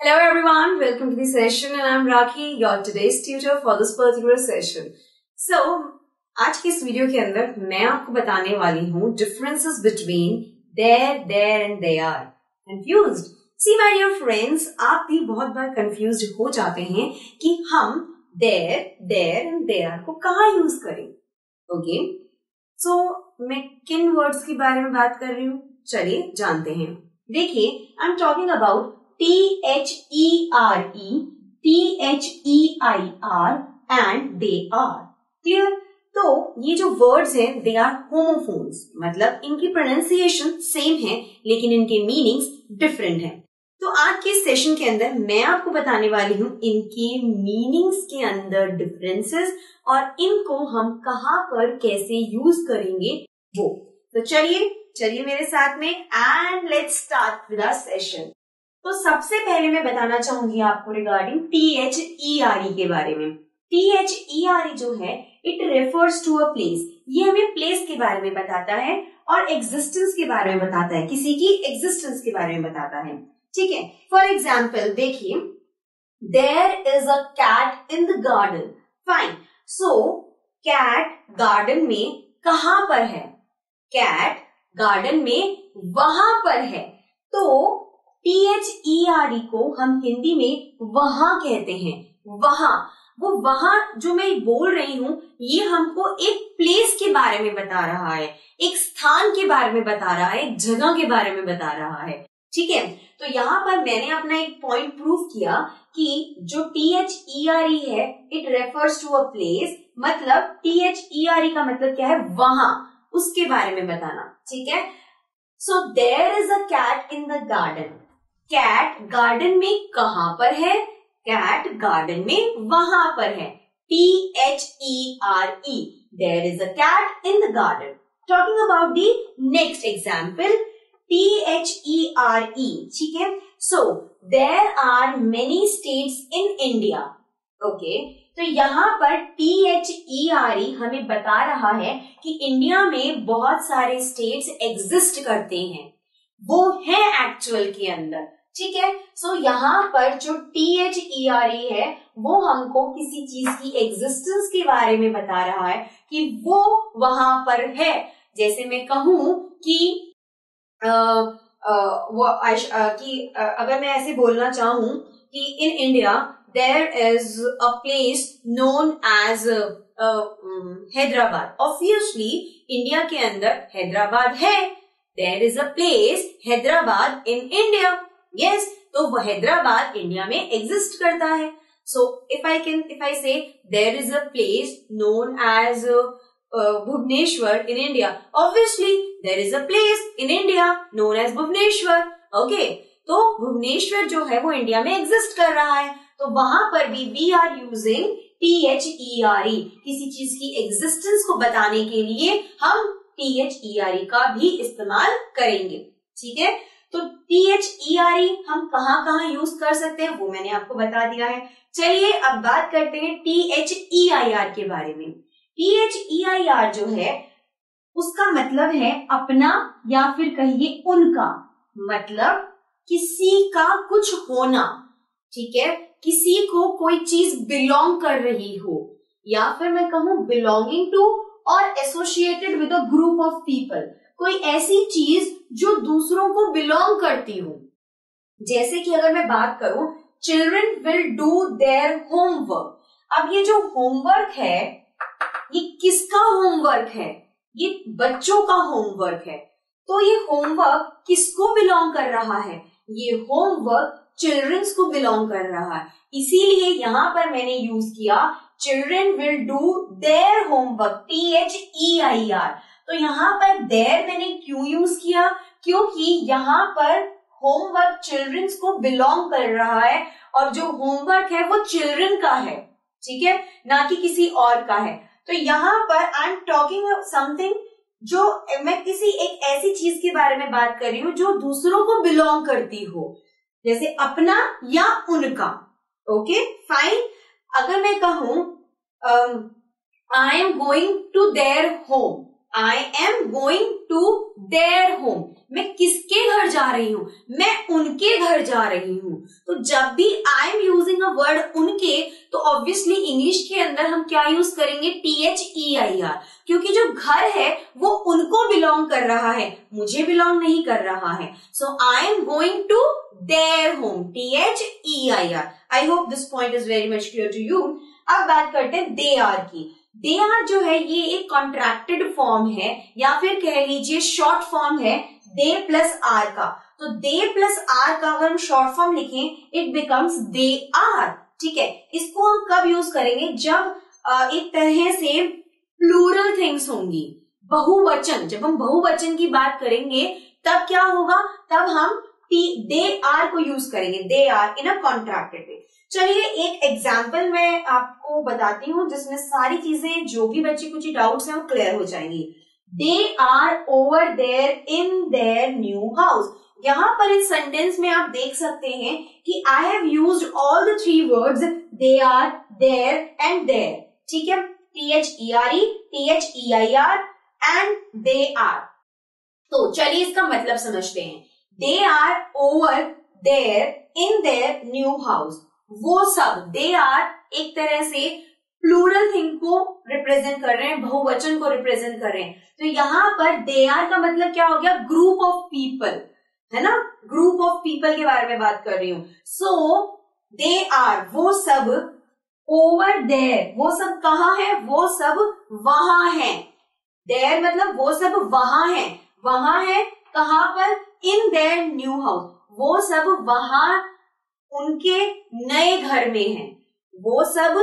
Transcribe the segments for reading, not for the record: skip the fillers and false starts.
Hello everyone, welcome to the session and I'm Rakhi, your today's tutor for this particular session. So, आज के इस video के अंदर मैं आपको बताने वाली हूँ differences between there and they are. Confused? See my dear friends, आप भी बहुत बार confused हो जाते हैं कि हम there and there को कहाँ use करें. Okay? So, मैं किन words के बारे में बात कर रही हूँ? चलिए जानते हैं. देखिए, I'm talking about THERE, THEIR and they are. Clear? तो ये जो वर्ड्स हैं they are homophones, मतलब इनकी प्रोनाउंसिएशन सेम है लेकिन इनके मीनिंग्स डिफरेंट हैं. तो आज के सेशन के अंदर मैं आपको बताने वाली हूँ इनके मीनिंग्स के अंदर डिफरेंसेस और इनको हम कहाँ पर कैसे यूज करेंगे वो. तो चलिए मेरे साथ में and let's start with our session. तो सबसे पहले मैं बताना चाहूंगी आपको रिगार्डिंग THERE के बारे में. THERE जो है it refers to a place. ये हमें प्लेस के बारे में बताता है और एग्जिस्टेंस के बारे में बताता है, किसी की एग्जिस्टेंस के बारे में बताता है. ठीक है, फॉर एग्जाम्पल देखिए, there is a cat in the garden. Fine. So cat garden में कहां पर है? कैट गार्डन में वहां पर है. तो THERE को हम हिंदी में वहां कहते हैं. वहां, वो वहां जो मैं बोल रही हूं ये हमको एक प्लेस के बारे में बता रहा है, एक स्थान के बारे में बता रहा है, एक जगह के बारे में बता रहा है. ठीक है, तो यहाँ पर मैंने अपना एक पॉइंट प्रूव किया कि जो THERE है it refers to a place, मतलब THERE का मतलब क्या है? वहां, उसके बारे में बताना. ठीक है. So there is a cat in the garden. Cat garden में कहां पर है? कैट गार्डन में वहां पर है. THERE. There is a cat in the garden. Talking about the next example, THERE. ठीक है. So there are many states in India. Okay. तो यहाँ पर THERE हमें बता रहा है कि इंडिया में बहुत सारे स्टेट्स एग्जिस्ट करते हैं, वो है एक्चुअल के अंदर. ठीक है. सो यहाँ पर जो THERE है वो हमको किसी चीज की एग्जिस्टेंस के बारे में बता रहा है कि वो वहां पर है. जैसे मैं कहूं कि अगर मैं ऐसे बोलना चाहूं कि in India there is a place known as Hyderabad. Obviously, India के अंदर हैदराबाद है. There is a place Hyderabad in India. Yes, तो वो हैदराबाद इंडिया में एग्जिस्ट करता है. So if I say there is a place known as Bhubaneswar in India, obviously there is a place in India known as Bhubaneswar. Okay, तो भुवनेश्वर जो है वो India में एग्जिस्ट कर रहा है. तो वहां पर भी वी आर यूजिंग THERE. किसी चीज की एग्जिस्टेंस को बताने के लिए हम THERE का भी इस्तेमाल करेंगे. ठीक है. तो THERE हम कहाँ यूज कर सकते हैं वो मैंने आपको बता दिया है. चलिए अब बात करते हैं THEIR के बारे में. THEIR जो है उसका मतलब है अपना या फिर कहिए उनका, मतलब किसी का कुछ होना. ठीक है, किसी को कोई चीज बिलोंग कर रही हो, या फिर मैं कहूं बिलोंगिंग टू और associated with a group of people. कोई ऐसी चीज जो दूसरों को बिलोंग करती हो. जैसे कि अगर मैं बात करूं, children will do their homework. अब ये जो होमवर्क है ये किसका होमवर्क है? ये बच्चों का होमवर्क है. तो ये होमवर्क किसको बिलोंग कर रहा है? ये होमवर्क चिल्ड्रंस को बिलोंग कर रहा है. इसीलिए यहां पर मैंने यूज किया children will do their homework, THEIR. तो यहाँ पर देयर मैंने क्यों यूज किया? क्योंकि यहाँ पर होमवर्क चिल्ड्रंस को बिलोंग कर रहा है और जो होमवर्क है वो चिल्ड्रन का है. ठीक है, ना कि किसी और का है. तो यहाँ पर आई एम टॉकिंग समथिंग, जो मैं किसी एक ऐसी चीज के बारे में बात कर रही हूँ जो दूसरों को बिलोंग करती हो, जैसे अपना या उनका. Okay fine. अगर मैं कहूं I am going to their home, I am going to their home, मैं किसके घर जा रही हूं, मैं उनके घर जा रही हूं। तो जब भी I am using a word उनके, तो ऑब्वियसली इंग्लिश के अंदर हम क्या यूज करेंगे, THEIR, क्योंकि जो घर है वो उनको बिलोंग कर रहा है, मुझे बिलोंग नहीं कर रहा है। So I am going to their home, THEIR। I hope this point is very much clear to you. अब बात करते हैं दे आर की। दे आर जो है ये एक कॉन्ट्रैक्टेड फॉर्म है, या फिर कह लीजिए शॉर्ट फॉर्म है दे प्लस आर का। तो दे प्लस आर का अगर हम शॉर्ट फॉर्म लिखें, इट बिकम्स दे आर। ठीक है, इसको हम कब यूज करेंगे, जब एक तरह से प्लूरल थिंग्स होंगी, बहुवचन, जब हम बहुवचन की बात करेंगे तब क्या होगा, तब हम दे आर को यूज करेंगे, they are in a contracted वे। चलिए एक एग्जाम्पल मैं आपको बताती हूँ जिसमें सारी चीजें, जो भी बच्चे कुछ डाउट्स हैं वो क्लियर हो जाएंगी। They are over there in their new house. यहाँ पर इस सेंटेंस में आप देख सकते हैं कि I have used all the 3 words they are, there and their. ठीक है, THERE, THEIR and they are. तो चलिए इसका मतलब समझते हैं। They are over there in their new house, वो सब, दे आर एक तरह से प्लूरल थिंग को रिप्रेजेंट कर रहे हैं, बहुवचन को रिप्रेजेंट कर रहे हैं। तो यहाँ पर दे आर का मतलब क्या हो गया, ग्रुप ऑफ पीपल, है ना, ग्रुप ऑफ पीपल के बारे में बात कर रही हूं। सो दे आर, वो सब, ओवर देयर, वो सब कहाँ है, वो सब वहां है। देयर मतलब वो सब वहां है, वहां है कहां पर, इन देयर न्यू हाउस, वो सब वहां उनके नए घर में है, वो सब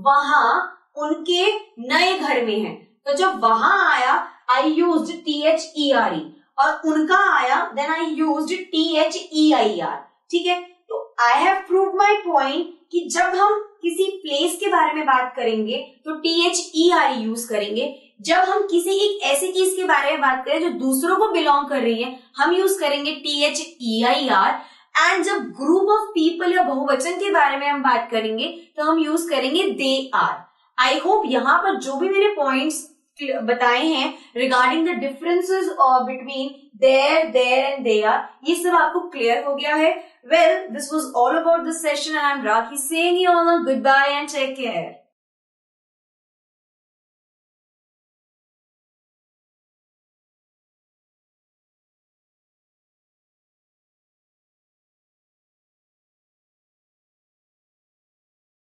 वहां उनके नए घर में है। तो जब वहां आया आई यूज्ड THERE, और उनका आया देन आई यूज्ड THEIR। ठीक है, तो I have proved my point कि जब हम किसी प्लेस के बारे में बात करेंगे तो THERE यूज करेंगे, जब हम किसी एक ऐसी चीज के बारे में बात करें जो दूसरों को बिलोंग कर रही है, हम यूज करेंगे THEIR। एंड जब ग्रुप ऑफ पीपल या बहुवचन के बारे में हम बात करेंगे तो हम यूज करेंगे दे आर। आई होप यहाँ पर जो भी मेरे पॉइंट्स बताए हैं regarding the differences between there and they are, ये सब आपको क्लियर हो गया है। Well, this was all about this session and I am Rakhi saying you all goodbye and take care.